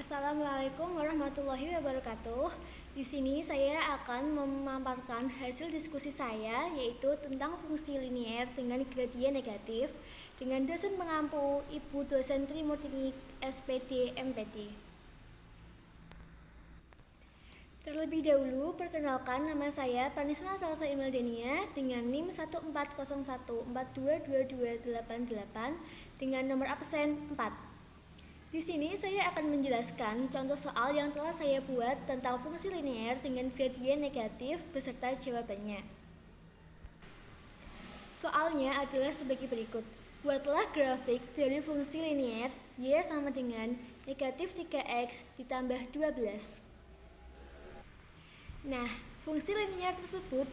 Assalamualaikum warahmatullahi wabarakatuh. Di sini saya akan memaparkan hasil diskusi saya, yaitu tentang fungsi linier dengan gradien negatif dengan dosen pengampu Ibu Dosen Trimurtini SPD MPD. Terlebih dahulu, perkenalkan, nama saya Pranisna Salsa Imaldenia dengan NIM 14014222288 dengan nomor absen 4. Di sini saya akan menjelaskan contoh soal yang telah saya buat tentang fungsi linier dengan gradien negatif beserta jawabannya. Soalnya adalah sebagai berikut. Buatlah grafik dari fungsi linier y sama dengan negatif 3x ditambah 12. Nah, fungsi linier tersebut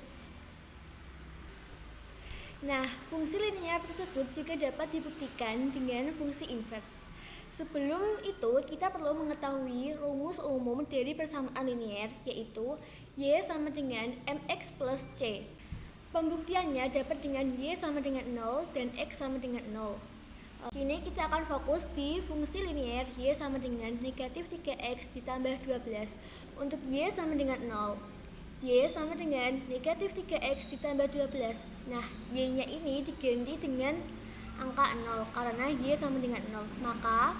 juga dapat dibuktikan dengan fungsi inverse. Sebelum itu, kita perlu mengetahui rumus umum dari persamaan linier, yaitu y sama dengan mx plus c. Pembuktiannya dapat dengan y sama dengan 0 dan x sama dengan 0. Kini kita akan fokus di fungsi linier y sama dengan negatif 3x ditambah 12. Untuk y sama dengan 0, y sama dengan negatif 3x ditambah 12. Nah, y-nya ini diganti dengan angka 0 karena y sama dengan 0. Maka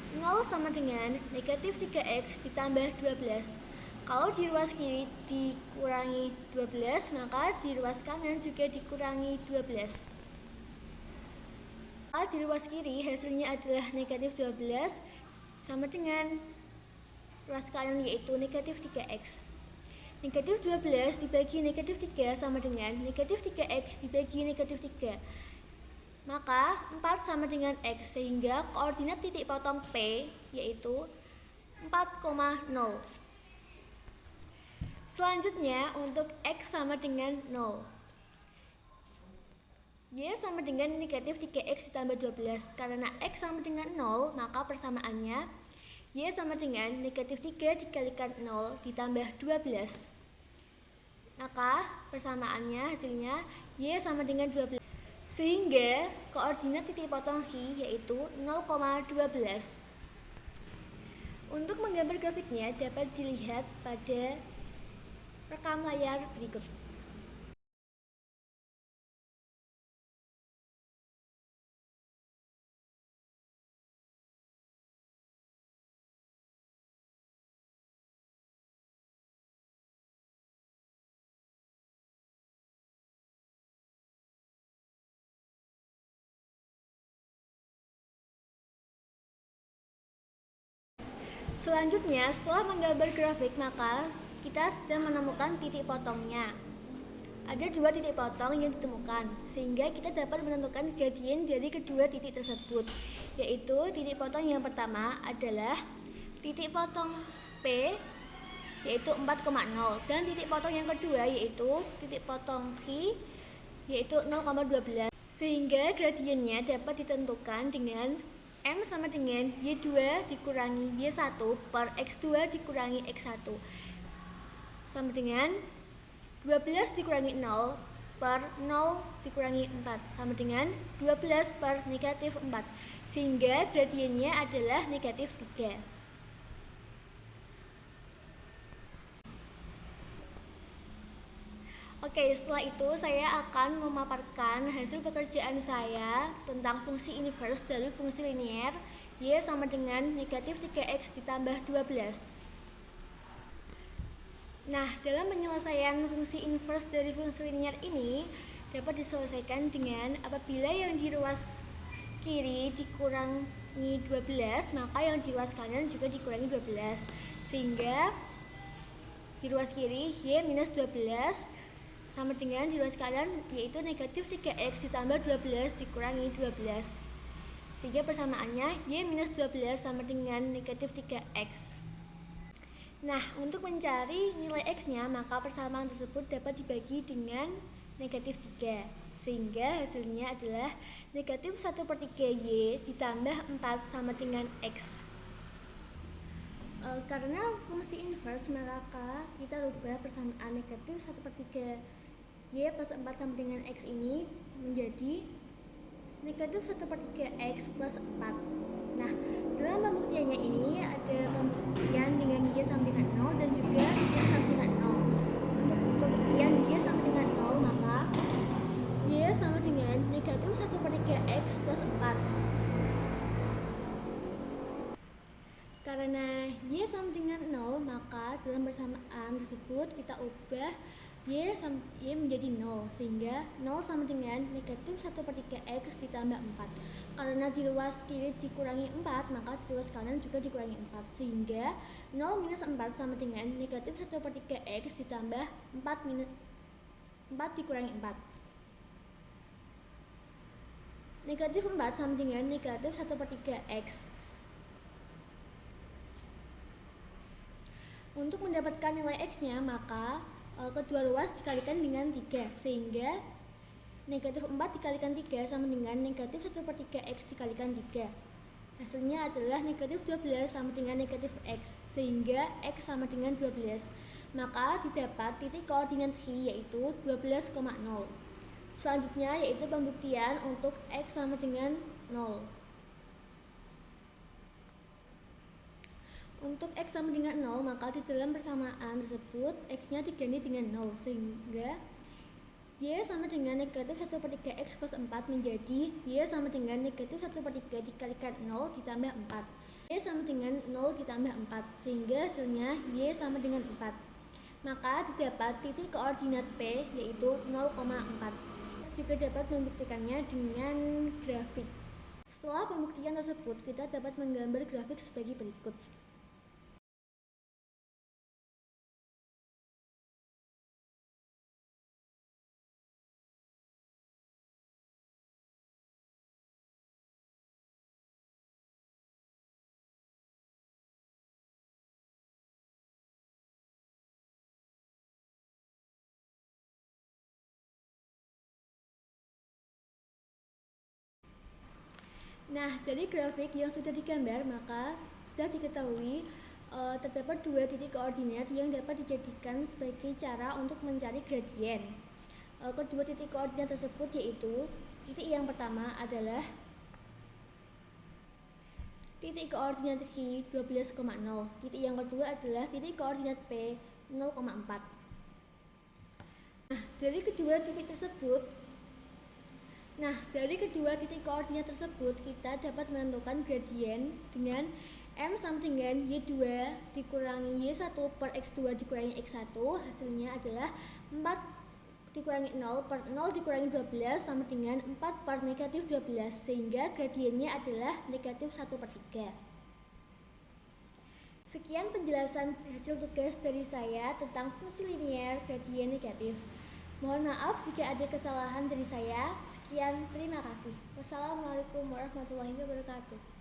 0 sama dengan negatif 3x ditambah 12. Kalau di ruas kiri dikurangi 12, maka di ruas kanan juga dikurangi 12. Di ruas kiri hasilnya adalah negatif 12 sama dengan ruas kanan yaitu negatif 3x. Negatif 12 dibagi negatif 3 sama dengan negatif 3x dibagi negatif 3. Maka 4 sama dengan x, sehingga koordinat titik potong P yaitu 4,0. Selanjutnya untuk x sama dengan 0. Y sama dengan negatif 3x ditambah 12. Karena x sama dengan 0, maka persamaannya y sama dengan negatif 3 dikalikan 0 ditambah 12. Maka persamaannya hasilnya y sama dengan 12. Sehingga koordinat titik potong Hi yaitu 0,12. Untuk menggambar grafiknya dapat dilihat pada rekam layar berikut. Selanjutnya, setelah menggambar grafik, maka kita sudah menemukan titik potongnya. Ada dua titik potong yang ditemukan, sehingga kita dapat menentukan gradien dari kedua titik tersebut, yaitu titik potong yang pertama adalah titik potong P, yaitu 4,0, dan titik potong yang kedua yaitu titik potong Hi, yaitu 0,12. Sehingga gradiennya dapat ditentukan dengan M sama dengan Y2 dikurangi Y1 per X2 dikurangi X1 sama dengan 12 dikurangi 0 per 0 dikurangi 4 sama dengan 12 per negatif 4, sehingga gradiennya adalah negatif 3. Oke, setelah itu saya akan memaparkan hasil pekerjaan saya tentang fungsi inverse dari fungsi linier y sama dengan negatif 3x ditambah 12. Nah, dalam penyelesaian fungsi inverse dari fungsi linier ini dapat diselesaikan dengan apabila yang di ruas kiri dikurangi 12, maka yang di ruas kanan juga dikurangi 12. Sehingga di ruas kiri y minus 12 sama dengan di ruas kanan yaitu negatif 3x ditambah 12 dikurangi 12. Sehingga persamaannya y minus 12 sama dengan negatif 3x. Nah, untuk mencari nilai x-nya, maka persamaan tersebut dapat dibagi dengan negatif 3. Sehingga hasilnya adalah negatif 1/3y ditambah 4 sama dengan x. Karena fungsi inverse, maka kita rubah persamaan negatif 1/3 y plus 4 sama dengan x ini menjadi negatif 1/3 x plus 4. Nah, dalam pembuktiannya ini ada Karena Y sama dengan 0, maka dalam persamaan tersebut kita ubah Y menjadi 0, sehingga 0 sama dengan negatif 1/3 X ditambah 4. Karena di ruas kiri dikurangi 4, maka di ruas kanan juga dikurangi 4, sehingga 0 minus 4 sama dengan negatif 1/3 X ditambah 4 dikurangi 4. Negatif 4 sama dengan negatif 1/3 X. Untuk mendapatkan nilai X-nya, maka kedua ruas dikalikan dengan 3, sehingga negatif 4 dikalikan 3 sama dengan negatif 1/3 X dikalikan 3. Hasilnya adalah negatif 12 sama dengan negatif X, sehingga X sama dengan 12. Maka didapat titik koordinat Y yaitu 12,0. Selanjutnya yaitu pembuktian untuk X sama dengan 0. Untuk X sama dengan 0, maka di dalam persamaan tersebut X-nya diganti dengan 0, sehingga Y sama dengan negatif 1/3 X plus 4 menjadi Y sama dengan negatif 1/3 dikalikan 0 ditambah 4. Y sama dengan 0 ditambah 4, sehingga hasilnya Y sama dengan 4. Maka didapat titik koordinat P yaitu 0,4. Juga dapat membuktikannya dengan grafik. Setelah pembuktian tersebut, kita dapat menggambar grafik sebagai berikut. Nah, dari grafik yang sudah digambar, maka sudah diketahui terdapat dua titik koordinat yang dapat dijadikan sebagai cara untuk mencari gradien. Kedua titik koordinat tersebut yaitu titik yang pertama adalah titik koordinat Y 12,0. Titik yang kedua adalah titik koordinat P 0,4. Nah, dari kedua titik koordinat tersebut kita dapat menentukan gradien dengan M sama dengan Y2 dikurangi Y1 per X2 dikurangi X1. Hasilnya adalah 4 dikurangi 0 per 0 dikurangi 12 sama dengan 4 per negatif 12, sehingga gradiennya adalah negatif 1/3. Sekian penjelasan hasil tugas dari saya tentang fungsi linier gradien negatif. Mohon maaf jika ada kesalahan dari saya. Sekian, terima kasih. Wassalamualaikum warahmatullahi wabarakatuh.